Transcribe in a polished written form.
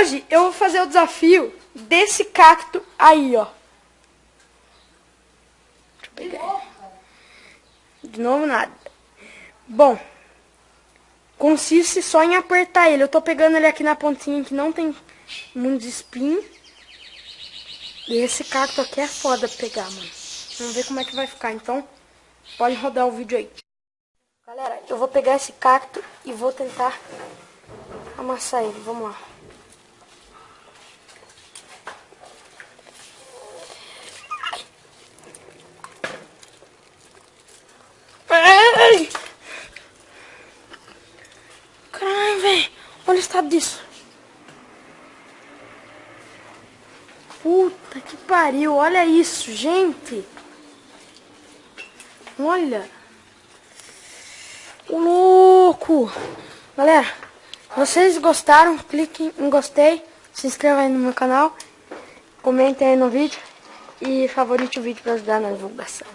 Hoje eu vou fazer o desafio desse cacto aí, ó. Deixa eu pegar. De novo nada. Bom, consiste só em apertar ele. Eu tô pegando ele aqui na pontinha que não tem muitos espinhos. E esse cacto aqui é foda pegar, mano. Vamos ver como é que vai ficar. Então, pode rodar o vídeo aí. Galera, eu vou pegar esse cacto e vou tentar amassar ele. Vamos lá. Caralho, velho. Olha o estado disso. Puta que pariu. Olha isso, gente. Olha. O louco. Galera, se vocês gostaram, cliquem em gostei. Se inscreva aí no meu canal. Comentem aí no vídeo. E favorite o vídeo para ajudar na divulgação.